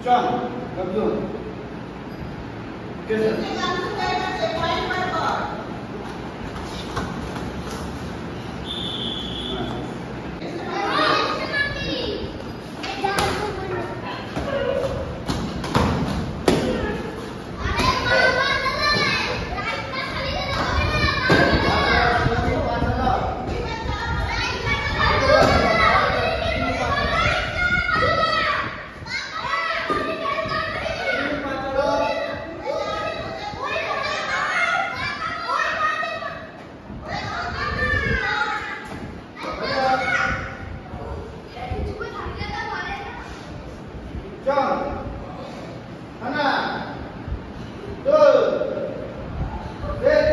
John, Abdul. Yes, John, Hana, Dul, Red,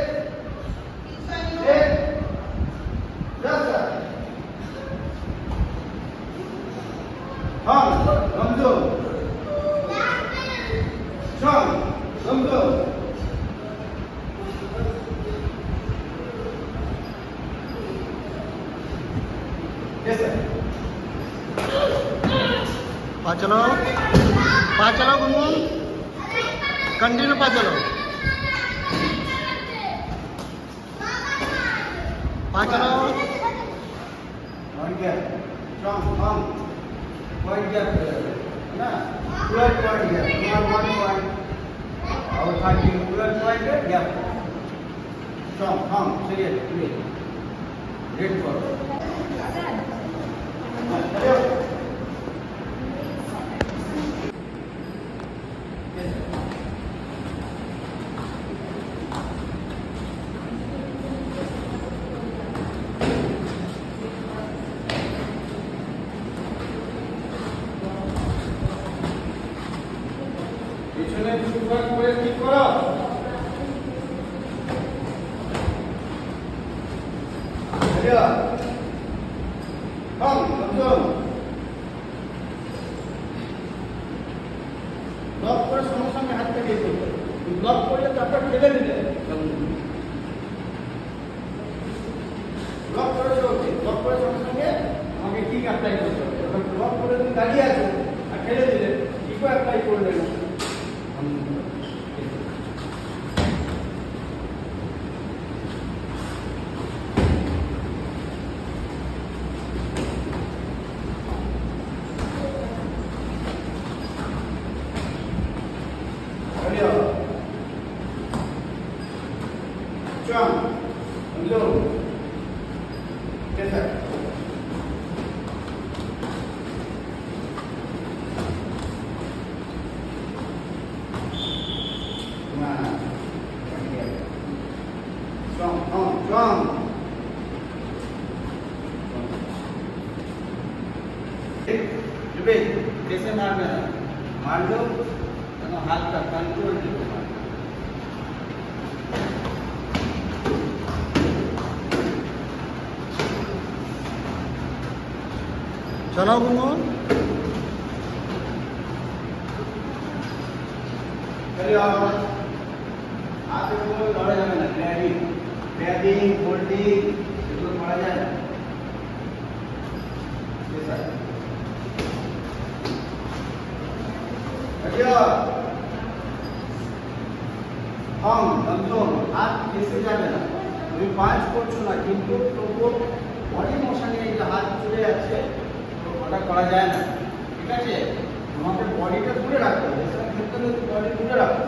Rasa, Ham, Ramdu, John, Ramdu. Yes, sir. पाँच चलो Gungun continue पाँच चलो One gap, strong, firm, wide gap, na, full point gap, not 1 point, our fighting full point gap, strong, firm, serious, clear, ready for. পিছনে super করে ঠিক করো আচ্ছা কম কম block করে সঙ্গে সঙ্গে হাতটা দিয়ে দিতে ব্লক করলে তারপর ফেলে দিতে ব্লক করে চলছে ব্লক করে সঙ্গে সঙ্গে আমাকে ঠিক অ্যাপ্লাই করতে হবে যখন ব্লক করে তুমি দাঁড়িয়ে আছো আর ফেলে দিলে ঠিকও অ্যাপ্লাই করলে না John, hello. Yes, sir. Strong, strong. कैसे मारना है मार दो हाथ का कंट्रोल देखो चलो गुनगुन हाथ को दौड़ा जाए ना ग्रैबिंग होल्डिंग इसको दौड़ा जाए ना हम हाथ कैसे जाবে না তুমি পাঁচ করছো না কিন্তু তবুও বডি মোশনে এই যে হাত চলে যাচ্ছে ওটা করা যায় না ঠিক আছে তোমাকে বডিটা দূরে রাখতে হবে ক্ষেত্রে বডি দূরে রাখো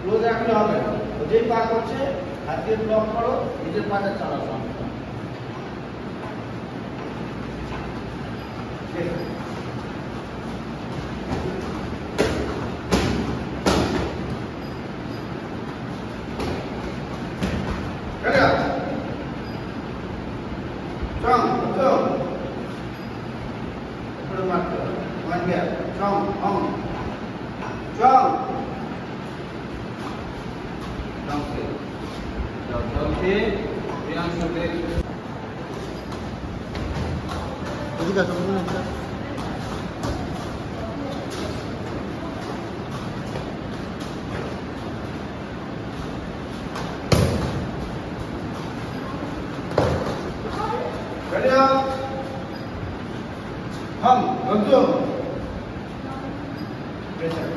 ক্লোজ রাখলে হবে না যেই পা করছে হাত দিয়ে ব্লক করো নিজের পাটা চালাও সঙ্গে Strong, strong. Put him up there. One here. Strong, strong. Strong. Down here. Down here. Down here. Jadi dah sebelum ni. Ready up. Hum, Gonzo. Pressure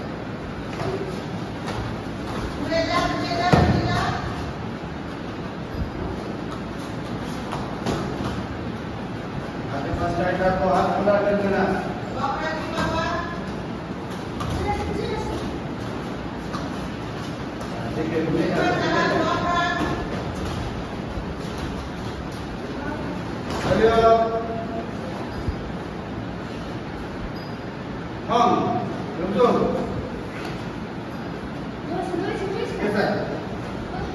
first writer को हाथ खुला कर देना हम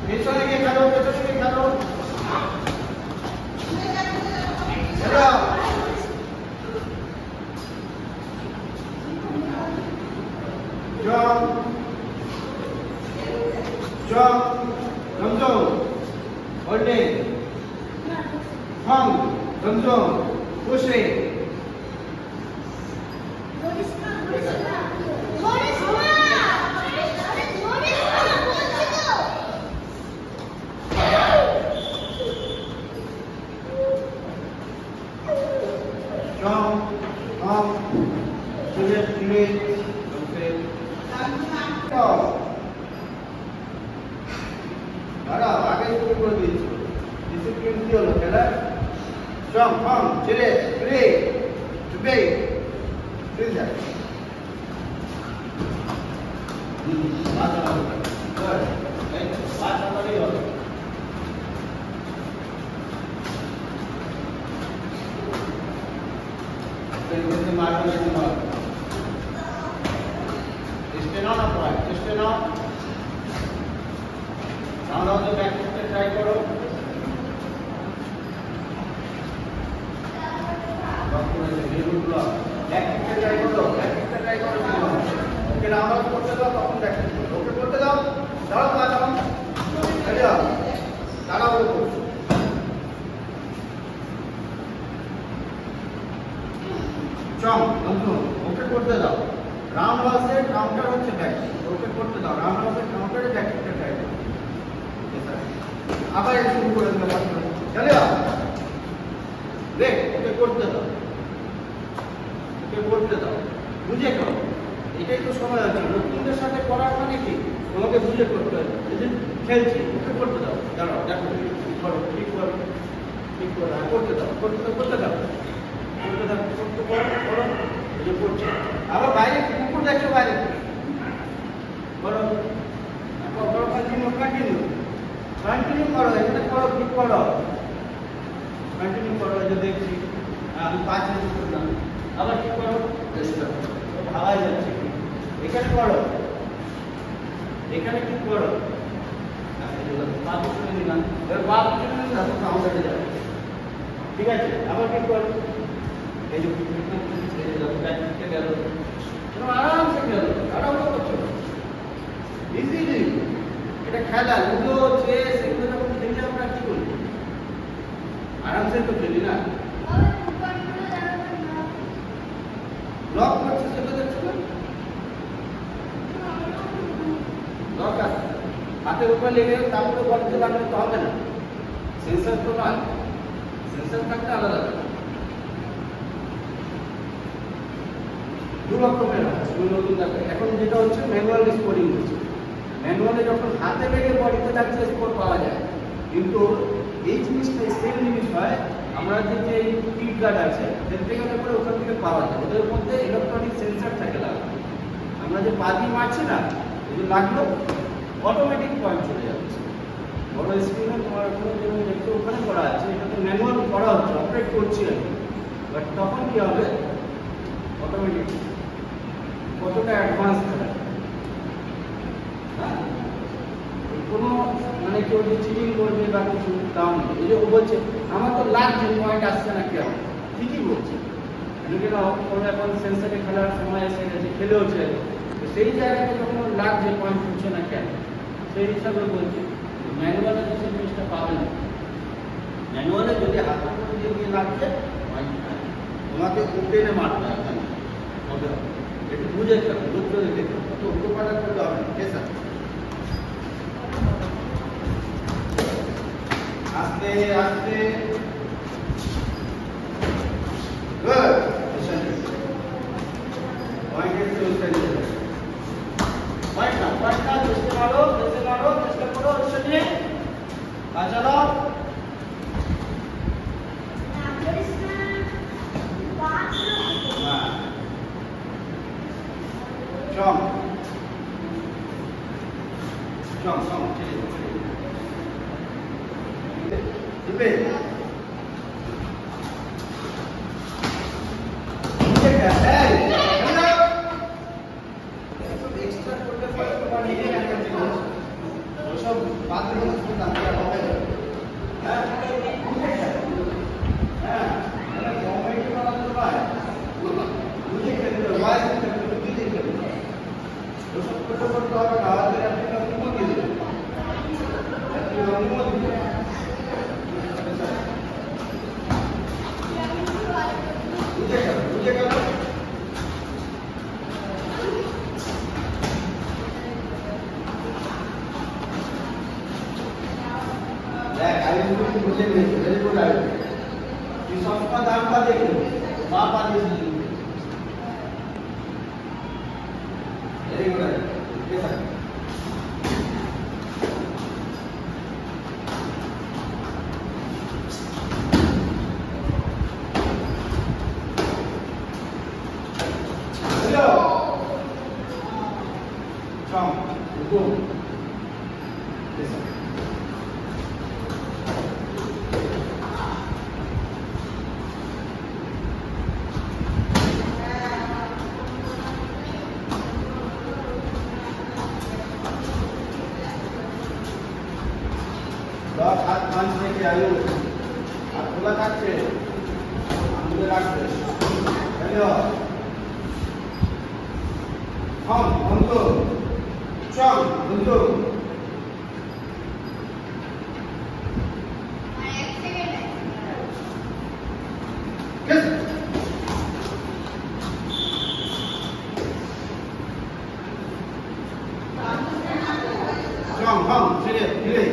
পেছনে গিয়ে খেলো পেছনে গিয়ে খেলো jump jump ramzo holding hung ramzo pushing jump hung create आगे शुरू कर दीजिए डिसिप्लिन की होलो खेला जंप हम चले फ्री चुपे फ्री जा बात आ रही हो फिर मारने की मार स्टेन ऑन अप स्टेन ऑन साउंड ऑफ द बैक से ट्राई करो बैक से ट्राई करो ओके नाम করতে দাও তখন ব্যাক ওকে করতে দাও দাঁড়াও দাঁড়াও জম্প ওকে করতে দাও রাউন্ড হচ্ছে কাউন্টার হচ্ছে ব্যাক ওকে করতে দাও রাউন্ড হচ্ছে কাউন্টারে ব্যাক করতে ট্রাই করো আবার শুরু করে দিলাম চলে দেখ ওকে করতে দাও বুঝে করো এটাই তো সময় আছে নতুনদের সাথে করার মানে কি তোমাকে বুঝে করতে হবে এই যে খেলছি ওকে করতে দাও দাঁড়াও দেখো ঠিক করো করতে দাও এই যে করছে আবার বাইরে কুকুর দেখছো বাইরে বলো कंटिन्यू करो এটা করো ঠিক করো कंटिन्यू করো এই যে দেখছি আমি 5 মিনিট করলাম আবার ঠিক করো হাওয়ায় যাচ্ছে এখানে করো এখানে ঠিক করো বাবু শুনে নিলাম এবার বাবু শুনে নিলাম তো সাউন্ড হয়ে যাবে ঠিক আছে আবার ঠিক করো এই যে ব্যাককে গেল তুমি আরামসে গেল আরাম করছো ইজিলি এটা খেলা লুডো চেস এগুলো যখন খেলি আমরা কি করি আরামসে তো খেলি না লক করছে সেটা দেখছো না লক আছে হাতের উপর লেগে তারপরে বলতে লাগলে তো হবে না সেন্সর তো নয় সেন্সর থাকতে আলাদা দু রকমের আছে নতুন এখন যেটা হচ্ছে ম্যানুয়াল স্কোরিং হচ্ছে ম্যানুয়ালে যখন হাতে লেগে বডিতে লাগছে স্কোর পাওয়া যায় কিন্তু এই জিনিসটা সেম জিনিস হয় আমরা যে পিট গার্ড আছে সেটা করে ওখান থেকে পাওয়া যায় ওদের মধ্যে ইলেকট্রনিক সেন্সর থাকে লাগানো আমরা যে পা দিয়ে মারছি না এই লাগলো অটোমেটিক পয়েন্ট চলে যাচ্ছে বড় স্ক্রিনে তোমার কোনো দেখতে ওখানে করা আছে এটা তো ম্যানুয়াল করা হচ্ছে অপারেট করছি আমি বাট তখন কি হবে অটোমেটিক কতটা অ্যাডভান্স থাকে কোনো মানে কেউ যে চিটিং করবে বা কিছু তাও নেই এই যে ও বলছে আমার তো লাগছে পয়েন্ট আসছে না কেউ ঠিকই বলছে কেন কোনো এখন সেন্সারে খেলার সময় এসে গেছে খেলেওছে সেই জায়গাতে যখন লাগছে পয়েন্ট হচ্ছে না কেন সেই হিসাবে বলছি ম্যানুয়ালে তো সেই জিনিসটা পাবে না ম্যানুয়ালে যদি হাতের মধ্যে দিয়ে লাগছে তোমাকে ওপেনে মারতে হবে একটু বুঝে বুঝতে দেখতে তো উপকার করতে হবে ঠিক আছে আস্তে আস্তে গুড পয়েন্টেড টু চম চম চম দিবে এক্সট্রা করতে পারে তোমার নিজে একটা জিনিস ওসব বাদ দিয়ে জানতে হবে হ্যাঁ হ্যাঁ মানে গভর্নমেন্ট বানাতে পারে বুঝে খেতে ওয়াই বুঝে খেতে ওসব করতে হবে না হলে আপনি অনুমতি দেবেন আপনি অনুমতি দেবেন বুঝে গেল বুঝে গেছে ভেরি গুড আইডিয়া তুই সবটা দামটা দেখে মা পা দিয়েছি ভেরি গুড আইডিয়া ঠিক আছে হ্যালো চম গো हाथ मान से आयु हाथ खुला থাকছে আঙুলে রাখবে হ্যালো হম বন্ধু চল বন্ধু চল হম ছেড়ে ধীরে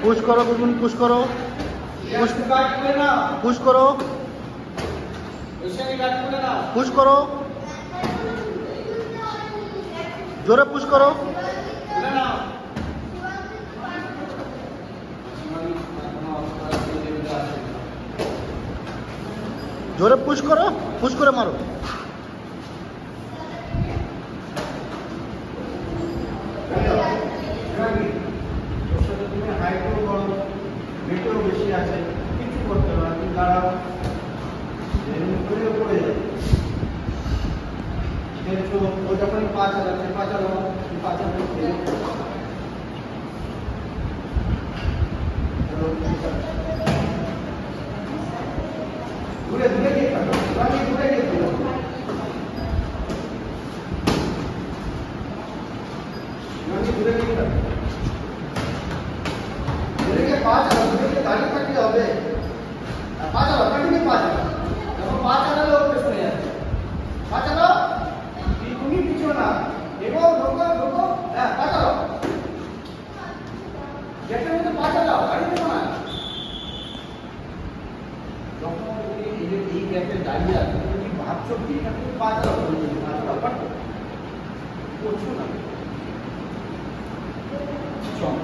पुश करो गुनगुन पुश करो पुश करो पुश करो जोरे पुश करो जोरे पुश करो पुश करे मारो বেশি আছে কিছু করতে পারে তুমি দাঁড়াও পড়ে যাবে ও যখন পা চালাচ্ছে পা চালাও পা চালাচ্ছে দূরে দূরে গিয়ে থাকো দূরে গিয়ে থাকো দূরে গিয়ে থাকো পা চালাও দাঁড়িয়ে থাকলে হবে পা চালাও কন্টিনিউ পা চালাও যখন পা চালালে ওপরে চলে যাবে পা চালাও তুমি পিছু না এগো ঢোকো ঢোকো হ্যাঁ পা চালাও গেটের মধ্যে পা চালাও গাড়ি দেবো না যখন এই গেটে দাঁড়িয়ে আছে তুমি ভাবছো কি না তুমি পা চালাও পা চালাও পারতো করছো না চল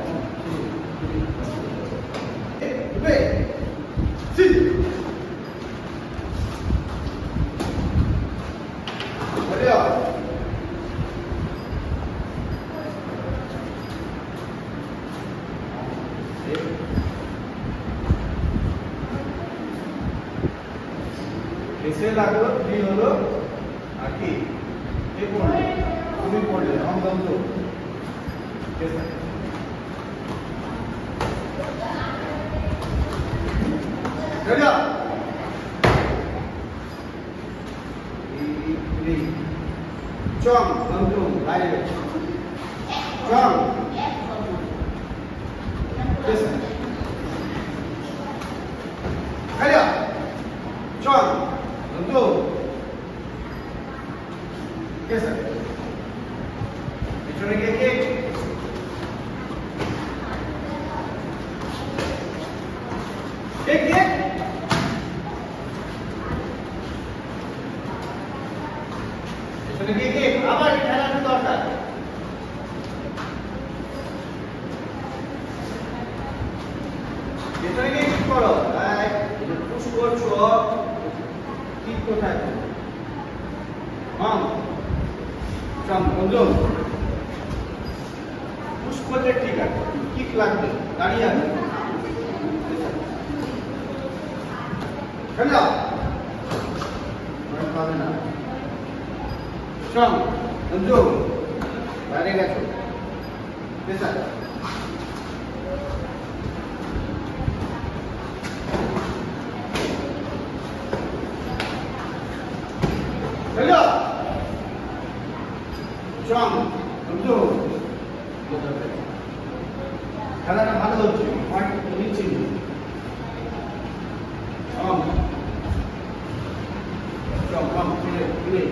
এসে লাগলো, থ্রি হলো, আর কি এ পড়লো, তুমি পড়লে অন্তত চং বন্ধু বাইরে চং খাইয়া চং বন্ধু কেসা পিছনে গিয়ে কে কে পিছনে গিয়ে কে আবার খেলার দরকার পিছনে গিয়ে কি করো পুশ করছো ঠিক কোথায় চং বন্ধু পুশ করলে ঠিক আছে, কিক লাগবে, দাঁড়িয়ে আছে খেলা পাবে না। চং বন্ধু বাইরে গেছো পেশা খেলা চং বন্ধু খেলাটা ভালো হচ্ছে, পয়েন্ট নিচ্ছি চং চং ফিরে ফিরে